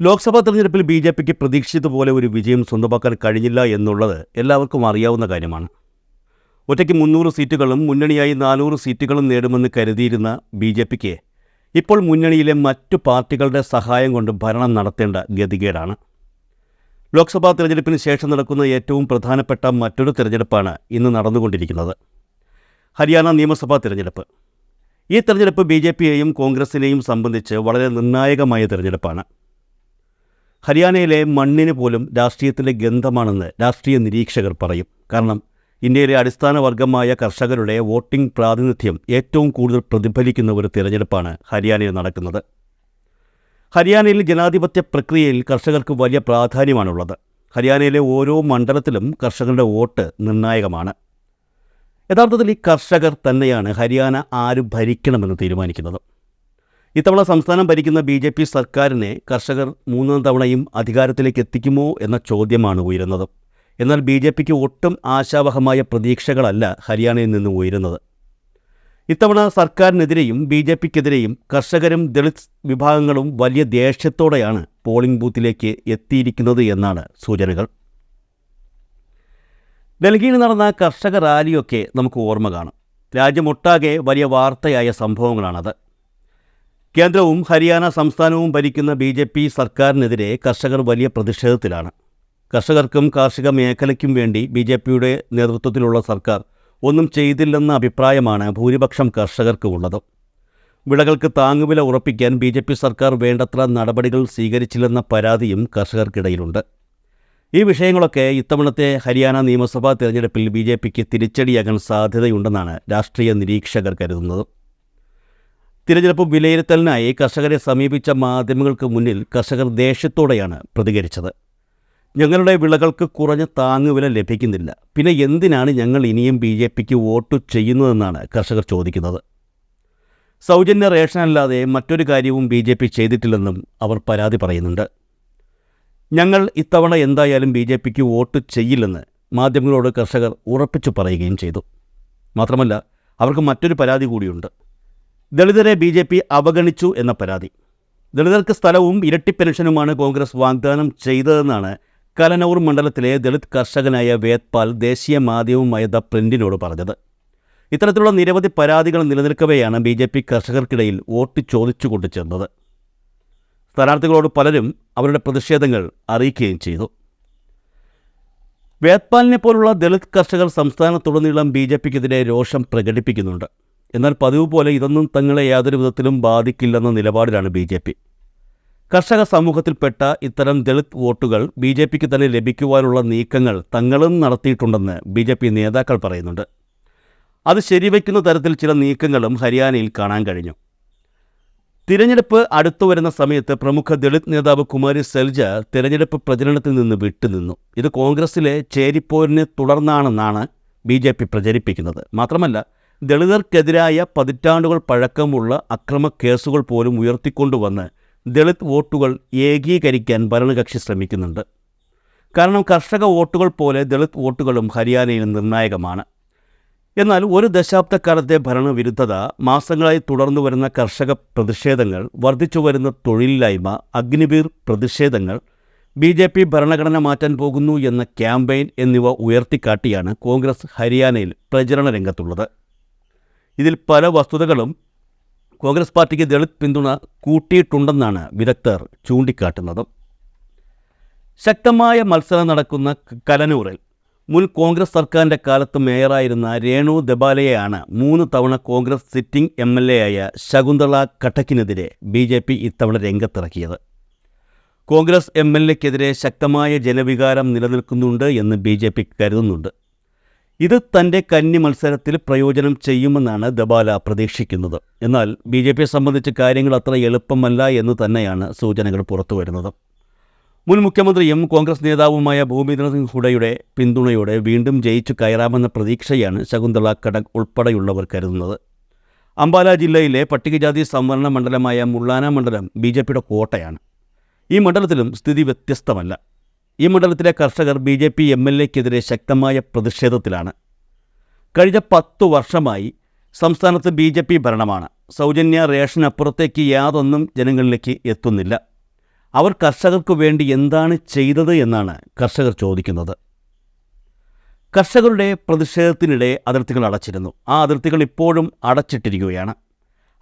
ലോക്സഭാ തെരഞ്ഞെടുപ്പിൽ ബി.ജെ.പിക്ക് പ്രതീക്ഷിച്ചതുപോലെ ഒരു വിജയം സ്വന്തമാക്കാൻ കഴിഞ്ഞില്ല എന്നുള്ളത് എല്ലാവർക്കും അറിയാവുന്ന കാര്യമാണ്. ഒറ്റയ്ക്ക് 300 സീറ്റുകളും മുന്നണിയായി 400 സീറ്റുകളും നേടുമെന്ന് കരുതിയിരുന്ന ബി.ജെ.പിക്ക് ഇപ്പോൾ മുന്നണിയിലെ മറ്റു പാർട്ടികളുടെ സഹായം കൊണ്ട് ഭരണം നടത്തേണ്ട ഗതികേടാണ്. ലോക്സഭാ തെരഞ്ഞെടുപ്പിന് ശേഷം നടക്കുന്ന ഏറ്റവും പ്രധാനപ്പെട്ട മറ്റൊരു തെരഞ്ഞെടുപ്പാണ് ഇന്ന് നടന്നുകൊണ്ടിരിക്കുന്നത്, ഹരിയാന നിയമസഭാ തെരഞ്ഞെടുപ്പ്. ഈ തെരഞ്ഞെടുപ്പ് ബി.ജെ.പിയെയും കോൺഗ്രസിനെയും സംബന്ധിച്ച് വളരെ നിർണായകമായ തെരഞ്ഞെടുപ്പാണ്. ഹരിയാനയിലെ മണ്ണിന് പോലും രാഷ്ട്രീയത്തിൻ്റെ ഗന്ധമാണെന്ന് രാഷ്ട്രീയ നിരീക്ഷകർ പറയും. കാരണം ഇന്ത്യയിലെ അടിസ്ഥാന വർഗമായ കർഷകരുടെ വോട്ടിംഗ് പ്രാതിനിധ്യം ഏറ്റവും കൂടുതൽ പ്രതിഫലിക്കുന്ന ഒരു തിരഞ്ഞെടുപ്പാണ് ഹരിയാനയിൽ നടക്കുന്നത്. ഹരിയാനയിൽ ജനാധിപത്യ പ്രക്രിയയിൽ കർഷകർക്ക് വലിയ പ്രാധാന്യമാണുള്ളത്. ഹരിയാനയിലെ ഓരോ മണ്ഡലത്തിലും കർഷകരുടെ വോട്ട് നിർണായകമാണ്. യഥാർത്ഥത്തിൽ ഈ കർഷകർ തന്നെയാണ് ഹരിയാന ആര് ഭരിക്കണമെന്ന് തീരുമാനിക്കുന്നത്. ഇത്തവണ സംസ്ഥാനം ഭരിക്കുന്ന ബി.ജെ.പി. സർക്കാരിനെ കർഷകർ 3ാം തവണയും അധികാരത്തിലേക്ക് എത്തിക്കുമോ എന്ന ചോദ്യമാണ് ഉയരുന്നത്. എന്നാൽ ബി.ജെ.പിക്ക് ഒട്ടും ആശാവഹമായ പ്രതീക്ഷകളല്ല ഹരിയാനയിൽ നിന്ന് ഉയരുന്നത്. ഇത്തവണ സർക്കാരിനെതിരെയും ബി.ജെ.പിക്കെതിരെയും കർഷകരും ദളിത് വിഭാഗങ്ങളും വലിയ ദേഷ്യത്തോടെയാണ് പോളിംഗ് ബൂത്തിലേക്ക് എത്തിയിരിക്കുന്നത് എന്നാണ് സൂചനകൾ. ഡൽഹിയിൽ നടന്ന കർഷക റാലിയൊക്കെ നമുക്ക് ഓർമ്മ കാണും. രാജ്യമൊട്ടാകെ വലിയ വാർത്തയായ സംഭവങ്ങളാണത്. കേന്ദ്രവും ഹരിയാന സംസ്ഥാനവും ഭരിക്കുന്ന ബി.ജെ.പി. സർക്കാരിനെതിരെ കർഷകർ വലിയ പ്രതിഷേധത്തിലാണ്. കർഷകർക്കും കാർഷിക മേഖലയ്ക്കും വേണ്ടി ബി.ജെ.പിയുടെ നേതൃത്വത്തിലുള്ള സർക്കാർ ഒന്നും ചെയ്തില്ലെന്ന അഭിപ്രായമാണ് ഭൂരിപക്ഷം കർഷകർക്കുമുള്ളത്. വിളകൾക്ക് താങ്ങുവില ഉറപ്പിക്കാൻ ബി.ജെ.പി. സർക്കാർ വേണ്ടത്ര നടപടികൾ സ്വീകരിച്ചില്ലെന്ന പരാതിയും കർഷകർക്കിടയിലുണ്ട്. ഈ വിഷയങ്ങളൊക്കെ ഇത്തവണത്തെ ഹരിയാന നിയമസഭാ തെരഞ്ഞെടുപ്പിൽ ബി.ജെ.പിക്ക് തിരിച്ചടിയാകാൻ സാധ്യതയുണ്ടെന്നാണ് രാഷ്ട്രീയ നിരീക്ഷകർ കരുതുന്നത്. തിരഞ്ഞെടുപ്പ് വിലയിരുത്തലിനായി കർഷകരെ സമീപിച്ച മാധ്യമങ്ങൾക്ക് മുന്നിൽ കർഷകർ ദേഷ്യത്തോടെയാണ് പ്രതികരിച്ചത്. ഞങ്ങളുടെ വിളകൾക്ക് കുറഞ്ഞ താങ്ങുവില ലഭിക്കുന്നില്ല, പിന്നെ എന്തിനാണ് ഞങ്ങൾ ഇനിയും ബി.ജെ.പിക്ക് വോട്ട് ചെയ്യുന്നതെന്നാണ് കർഷകർ ചോദിക്കുന്നത്. സൗജന്യ റേഷനല്ലാതെ മറ്റൊരു കാര്യവും ബി.ജെ.പി. ചെയ്തിട്ടില്ലെന്നും അവർ പരാതി പറയുന്നുണ്ട്. ഞങ്ങൾ ഇത്തവണ എന്തായാലും ബി.ജെ.പിക്ക് വോട്ട് ചെയ്യില്ലെന്ന് മാധ്യമങ്ങളോട് കർഷകർ ഉറപ്പിച്ചു പറയുകയും ചെയ്തു. മാത്രമല്ല, അവർക്ക് മറ്റൊരു പരാതി കൂടിയുണ്ട്. ദളിതരെ ബി.ജെ.പി. അവഗണിച്ചു എന്ന പരാതി. ദളിതർക്ക് സ്ഥലവും ഇരട്ടി പെൻഷനുമാണ് കോൺഗ്രസ് വാഗ്ദാനം ചെയ്തതെന്നാണ് കലനൂർ മണ്ഡലത്തിലെ ദളിത് കർഷകനായ വേദ്പാൽ ദേശീയ മാധ്യമമായ ദ പ്രിന്റിനോട് പറഞ്ഞത്. ഇത്തരത്തിലുള്ള നിരവധി പരാതികൾ നിലനിൽക്കവെയാണ് ബി.ജെ.പി. കർഷകർക്കിടയിൽ വോട്ട് ചോദിച്ചുകൊണ്ട് ചെന്നത്. സ്ഥാനാർത്ഥികളോട് പലരും അവരുടെ പ്രതിഷേധങ്ങൾ അറിയിക്കുകയും ചെയ്തു. വേദ്പാലിനെ പോലുള്ള ദളിത് കർഷകർ സംസ്ഥാനത്തുടനീളം ബി.ജെ.പിക്കെതിരെ രോഷം പ്രകടിപ്പിക്കുന്നുണ്ട്. എന്നാൽ പതിവ് പോലെ ഇതൊന്നും തങ്ങളെ യാതൊരു വിധത്തിലും ബാധിക്കില്ലെന്ന നിലപാടിലാണ് ബി.ജെ.പി. കർഷക സമൂഹത്തിൽപ്പെട്ട ഇത്തരം ദളിത് വോട്ടുകൾ ബി.ജെ.പിക്ക് തന്നെ ലഭിക്കുവാനുള്ള നീക്കങ്ങൾ തങ്ങളും നടത്തിയിട്ടുണ്ടെന്ന് ബി.ജെ.പി. നേതാക്കൾ പറയുന്നുണ്ട്. അത് ശരിവയ്ക്കുന്ന തരത്തിൽ ചില നീക്കങ്ങളും ഹരിയാനയിൽ കാണാൻ കഴിഞ്ഞു. തിരഞ്ഞെടുപ്പ് അടുത്തു വരുന്ന സമയത്ത് പ്രമുഖ ദളിത് നേതാവ് കുമാരി സെൽജ തിരഞ്ഞെടുപ്പ് പ്രചരണത്തിൽ നിന്ന് വിട്ടുനിന്നു. ഇത് കോൺഗ്രസിലെ ചേരിപ്പോരിനെ തുടർന്നാണെന്നാണ് ബി.ജെ.പി. പ്രചരിപ്പിക്കുന്നത്. മാത്രമല്ല, ദളിതർക്കെതിരായ പതിറ്റാണ്ടുകൾ പഴക്കമുള്ള അക്രമ കേസുകൾ പോലും ഉയർത്തിക്കൊണ്ടുവന്ന് ദളിത് വോട്ടുകൾ ഏകീകരിക്കാൻ ഭരണകക്ഷി ശ്രമിക്കുന്നുണ്ട്. കാരണം കർഷക വോട്ടുകൾ പോലെ ദളിത് വോട്ടുകളും ഹരിയാനയിൽ നിർണായകമാണ്. എന്നാൽ ഒരു ദശാബ്ദക്കാലത്തെ ഭരണവിരുദ്ധത, മാസങ്ങളായി തുടർന്നു വരുന്ന കർഷക പ്രതിഷേധങ്ങൾ, വർദ്ധിച്ചു വരുന്ന തൊഴിലില്ലായ്മ, അഗ്നിവീർ പ്രതിഷേധങ്ങൾ, ബി.ജെ.പി. ഭരണഘടന മാറ്റാൻ പോകുന്നു എന്ന ക്യാമ്പയിൻ എന്നിവ ഉയർത്തിക്കാട്ടിയാണ് കോൺഗ്രസ് ഹരിയാനയിൽ പ്രചരണ രംഗത്തുള്ളത്. ഇതിൽ പല വസ്തുതകളും കോൺഗ്രസ് പാർട്ടിക്ക് ദളിത് പിന്തുണ കൂട്ടിയിട്ടുണ്ടെന്നാണ് വിദഗ്ധർ ചൂണ്ടിക്കാട്ടുന്നത്. ശക്തമായ മത്സരം നടക്കുന്ന കലനൂറിൽ മുൻ കോൺഗ്രസ് സർക്കാരിൻ്റെ കാലത്ത് മേയറായിരുന്ന രേണു ദബാലയെയാണ് 3 തവണ കോൺഗ്രസ് സിറ്റിംഗ് എം.എൽ.എ. ആയ ശകുന്തള ഖട്ടക്കിനെതിരെ ബി.ജെ.പി. ഇത്തവണ രംഗത്തിറക്കിയത്. കോൺഗ്രസ് എം.എൽ.എക്കെതിരെ ശക്തമായ ജനവികാരം നിലനിൽക്കുന്നുണ്ട് എന്ന് ബി.ജെ.പി. കരുതുന്നുണ്ട്. ഇത് തൻ്റെ കന്നി മത്സരത്തിൽ പ്രയോജനം ചെയ്യുമെന്നാണ് ദബാല പ്രതീക്ഷിക്കുന്നത്. എന്നാൽ ബി.ജെ.പിയെ സംബന്ധിച്ച് കാര്യങ്ങൾ അത്ര എളുപ്പമല്ല എന്ന് തന്നെയാണ് സൂചനകൾ പുറത്തുവരുന്നത്. മുൻ മുഖ്യമന്ത്രിയും കോൺഗ്രസ് നേതാവുമായ ഭൂപേന്ദ്ര സിംഗ് ഹുഡയുടെ പിന്തുണയോടെ വീണ്ടും ജയിച്ചു കയറാമെന്ന പ്രതീക്ഷയാണ് ശകുന്തള ഖട്ടക് ഉൾപ്പെടെയുള്ളവർ കരുതുന്നത്. അംബാല ജില്ലയിലെ പട്ടികജാതി സംവരണ മണ്ഡലമായ മുള്ളാന മണ്ഡലം ബി.ജെ.പിയുടെ കോട്ടയാണ്. ഈ മണ്ഡലത്തിലും സ്ഥിതി വ്യത്യസ്തമല്ല. ഈ മണ്ഡലത്തിലെ കർഷകർ ബി.ജെ.പി. എം.എൽ.എക്കെതിരെ ശക്തമായ പ്രതിഷേധത്തിലാണ്. കഴിഞ്ഞ 10 വർഷമായി സംസ്ഥാനത്ത് ബി.ജെ.പി. ഭരണമാണ്. സൗജന്യ റേഷനപ്പുറത്തേക്ക് യാതൊന്നും ജനങ്ങളിലേക്ക് എത്തുന്നില്ല. അവർ കർഷകർക്ക് വേണ്ടി എന്താണ് ചെയ്തത് എന്നാണ് കർഷകർ ചോദിക്കുന്നത്. കർഷകരുടെ പ്രതിഷേധത്തിനിടെ അതിർത്തികൾ അടച്ചിരുന്നു. ആ അതിർത്തികൾ ഇപ്പോഴും അടച്ചിട്ടിരിക്കുകയാണ്.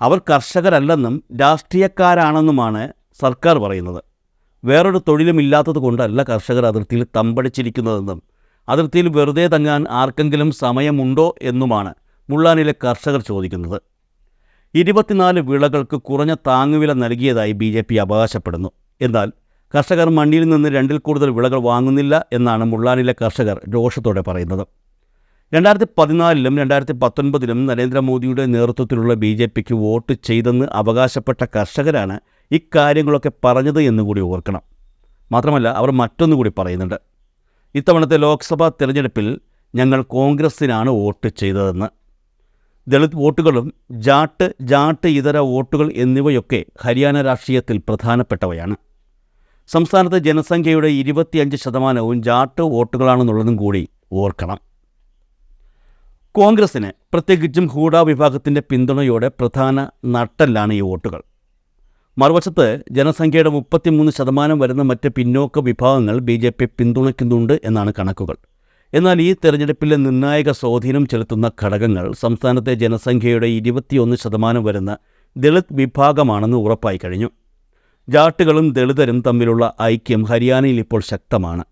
അവർ കർഷകരല്ലെന്നും രാഷ്ട്രീയക്കാരാണെന്നുമാണ് സർക്കാർ പറയുന്നത്. വേറൊരു തൊഴിലുമില്ലാത്തത് കൊണ്ടല്ല കർഷകർ അതിർത്തിയിൽ തമ്പടിച്ചിരിക്കുന്നതെന്നും അതിർത്തിയിൽ വെറുതെ തങ്ങാൻ ആർക്കെങ്കിലും സമയമുണ്ടോ എന്നുമാണ് മുള്ളാനിലെ കർഷകർ ചോദിക്കുന്നത്. 24 വിളകൾക്ക് കുറഞ്ഞ താങ്ങുവില നൽകിയതായി BJP അവകാശപ്പെടുന്നു. എന്നാൽ കർഷകർ മണ്ണിൽ നിന്ന് 2-ൽ കൂടുതൽ വിളകൾ വാങ്ങുന്നില്ല എന്നാണ് മുള്ളാനിലെ കർഷകർ രോഷത്തോടെ പറയുന്നത്. 2014-ലും 2019-ലും നരേന്ദ്രമോദിയുടെ നേതൃത്വത്തിലുള്ള BJPക്ക് വോട്ട് ചെയ്തെന്ന് അവകാശപ്പെട്ട കർഷകരാണ് ഇക്കാര്യങ്ങളൊക്കെ പറഞ്ഞത് എന്നുകൂടി ഓർക്കണം. മാത്രമല്ല അവർ മറ്റൊന്നുകൂടി പറയുന്നുണ്ട്. ഇത്തവണത്തെ ലോക്സഭാ തെരഞ്ഞെടുപ്പിൽ ഞങ്ങൾ കോൺഗ്രസിനാണ് വോട്ട് ചെയ്തതെന്ന്. ദളിത് വോട്ടുകളും ജാട്ട് ഇതര വോട്ടുകൾ എന്നിവയൊക്കെ ഹരിയാന രാഷ്ട്രീയത്തിൽ പ്രധാനപ്പെട്ടവയാണ്. സംസ്ഥാനത്തെ ജനസംഖ്യയുടെ 25% ജാട്ട് വോട്ടുകളാണെന്നുള്ളതും കൂടി ഓർക്കണം. കോൺഗ്രസിന്, പ്രത്യേകിച്ചും ഹൂഡ വിഭാഗത്തിൻ്റെ പിന്തുണയോടെ പ്രധാന നട്ടെല്ലാണ് ഈ വോട്ടുകൾ. മറുവശത്ത് ജനസംഖ്യയുടെ 33% വരുന്ന മറ്റ് പിന്നോക്ക വിഭാഗങ്ങൾ BJP പിന്തുണയ്ക്കുന്നുണ്ട് എന്നാണ് കണക്കുകൾ. എന്നാൽ ഈ തെരഞ്ഞെടുപ്പിലെ നിർണായക സ്വാധീനം ചെലുത്തുന്ന ഘടകങ്ങൾ സംസ്ഥാനത്തെ ജനസംഖ്യയുടെ 21% വരുന്ന ദളിത് വിഭാഗമാണെന്ന് ഉറപ്പായി കഴിഞ്ഞു. ജാട്ടുകളും ദളിതരും തമ്മിലുള്ള ഐക്യം ഹരിയാനയിൽ ഇപ്പോൾ ശക്തമാണ്.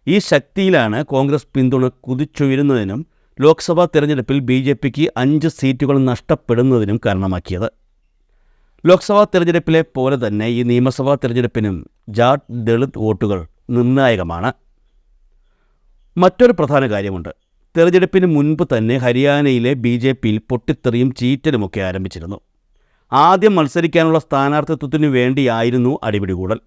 ഈ ശക്തിയിലാണ് കോൺഗ്രസ് പിന്തുണ കുതിച്ചുയരുന്നതിനും ലോക്സഭാ തെരഞ്ഞെടുപ്പിൽ BJPക്ക് 5 സീറ്റുകൾ നഷ്ടപ്പെടുന്നതിനും കാരണമാക്കിയത്. ലോക്സഭാ തെരഞ്ഞെടുപ്പിലെ പോലെ തന്നെ ഈ നിയമസഭാ തെരഞ്ഞെടുപ്പിനും ജാട്ട് ദളിത് വോട്ടുകൾ നിർണായകമാണ്. മറ്റൊരു പ്രധാന കാര്യമുണ്ട്. തെരഞ്ഞെടുപ്പിന് മുൻപ് തന്നെ ഹരിയാനയിലെ BJPയിൽ പൊട്ടിത്തെറിയും ചീറ്റലുമൊക്കെ ആരംഭിച്ചിരുന്നു. ആദ്യം മത്സരിക്കാനുള്ള സ്ഥാനാർത്ഥിത്വത്തിനു വേണ്ടിയായിരുന്നു അടിപിടികൂടൽ.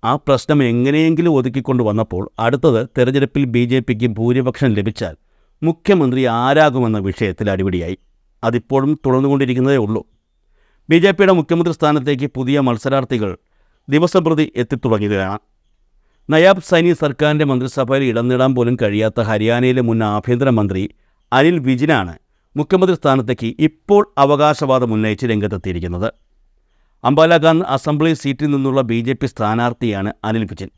ആ പ്രശ്നം എങ്ങനെയെങ്കിലും ഒതുക്കിക്കൊണ്ടു വന്നപ്പോൾ അടുത്തത് തെരഞ്ഞെടുപ്പിൽ BJPക്ക് ഭൂരിപക്ഷം ലഭിച്ചാൽ മുഖ്യമന്ത്രി ആരാകുമെന്ന വിഷയത്തിൽ അടിപിടിയായി. അതിപ്പോഴും തുടർന്നുകൊണ്ടിരിക്കുന്നതേ ഉള്ളൂ. BJPയുടെ മുഖ്യമന്ത്രി സ്ഥാനത്തേക്ക് പുതിയ മത്സരാർത്ഥികൾ ദിവസം പ്രതി എത്തിത്തുടങ്ങിയതാണ്. നയാബ് സൈനി സർക്കാരിൻ്റെ മന്ത്രിസഭയിൽ ഇടം നേടാൻ പോലും കഴിയാത്ത ഹരിയാനയിലെ മുൻ ആഭ്യന്തരമന്ത്രി അനിൽ വിജിനാണ് മുഖ്യമന്ത്രി സ്ഥാനത്തേക്ക് ഇപ്പോൾ അവകാശവാദം ഉന്നയിച്ച് രംഗത്തെത്തിയിരിക്കുന്നത്. അംബാലഗാൻ അസംബ്ലി സീറ്റിൽ നിന്നുള്ള BJP സ്ഥാനാർത്ഥിയാണ് അനിൽ വിജിൻ.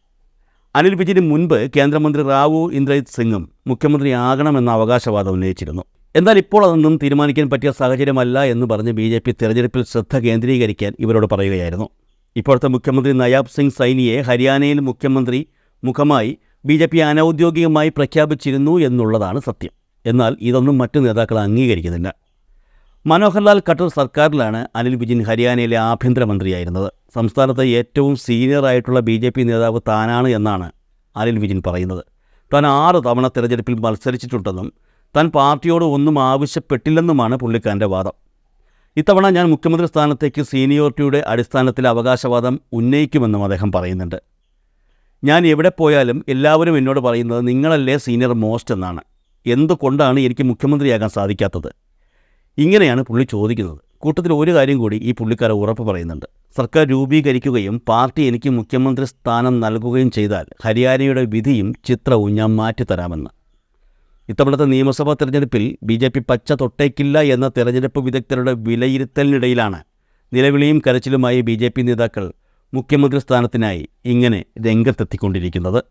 അനിൽ വിജിന് മുൻപ് കേന്ദ്രമന്ത്രി റാവു ഇന്ദ്രജിത് സിംഗും മുഖ്യമന്ത്രിയാകണമെന്ന അവകാശവാദം ഉന്നയിച്ചിരുന്നു. എന്നാൽ ഇപ്പോൾ അതൊന്നും തീരുമാനിക്കാൻ പറ്റിയ സാഹചര്യമല്ല എന്ന് പറഞ്ഞ് BJP തെരഞ്ഞെടുപ്പിൽ ശ്രദ്ധ കേന്ദ്രീകരിക്കാൻ ഇവരോട് പറയുകയായിരുന്നു. ഇപ്പോഴത്തെ മുഖ്യമന്ത്രി നയാബ് സിംഗ് സൈനിയെ ഹരിയാനയിൽ മുഖ്യമന്ത്രി മുഖമായി BJP അനൗദ്യോഗികമായി പ്രഖ്യാപിച്ചിരുന്നു എന്നുള്ളതാണ് സത്യം. എന്നാൽ ഇതൊന്നും മറ്റു നേതാക്കൾ അംഗീകരിക്കുന്നില്ല. മനോഹർലാൽ ഖട്ടർ സർക്കാരിലാണ് അനിൽ വിജിൻ ഹരിയാനയിലെ ആഭ്യന്തരമന്ത്രിയായിരുന്നത്. സംസ്ഥാനത്തെ ഏറ്റവും സീനിയറായിട്ടുള്ള BJP നേതാവ് താനാണ് എന്നാണ് അനിൽ വിജിൻ പറയുന്നത്. താൻ 6 തവണ തെരഞ്ഞെടുപ്പിൽ മത്സരിച്ചിട്ടുണ്ടെന്നും താൻ പാർട്ടിയോട് ഒന്നും ആവശ്യപ്പെട്ടില്ലെന്നുമാണ് പുള്ളിക്കാരൻ്റെ വാദം. ഇത്തവണ ഞാൻ മുഖ്യമന്ത്രി സ്ഥാനത്തേക്ക് സീനിയോറിറ്റിയുടെ അടിസ്ഥാനത്തിൽ അവകാശവാദം ഉന്നയിക്കുമെന്നും അദ്ദേഹം പറയുന്നുണ്ട്. ഞാൻ എവിടെ പോയാലും എല്ലാവരും എന്നോട് പറയുന്നത് നിങ്ങളല്ലേ സീനിയർ മോസ്റ്റ് എന്നാണ്. എന്തുകൊണ്ടാണ് എനിക്ക് മുഖ്യമന്ത്രിയാകാൻ സാധിക്കാത്തത്? ഇങ്ങനെയാണ് പുള്ളി ചോദിക്കുന്നത്. കൂട്ടത്തിൽ ഒരു കാര്യം കൂടി ഈ പുള്ളിക്കാരൻ ഉറപ്പ് പറയുന്നുണ്ട്. സർക്കാർ രൂപീകരിക്കുകയും പാർട്ടി എനിക്ക് മുഖ്യമന്ത്രി സ്ഥാനം നൽകുകയും ചെയ്താൽ ഹരിയാനയുടെ വിധിയും ചിത്രവും ഞാൻ മാറ്റിത്തരാമെന്ന്. ഇത്തവണത്തെ നിയമസഭാ തെരഞ്ഞെടുപ്പിൽ BJP പച്ച തൊട്ടേക്കില്ല എന്ന തെരഞ്ഞെടുപ്പ് വിദഗ്ധരുടെ വിലയിരുത്തലിനിടയിലാണ് നിലവിളിയും കരച്ചിലുമായി BJP നേതാക്കൾ മുഖ്യമന്ത്രി സ്ഥാനത്തിനായി ഇങ്ങനെ രംഗത്തെത്തിക്കൊണ്ടിരിക്കുന്നത്.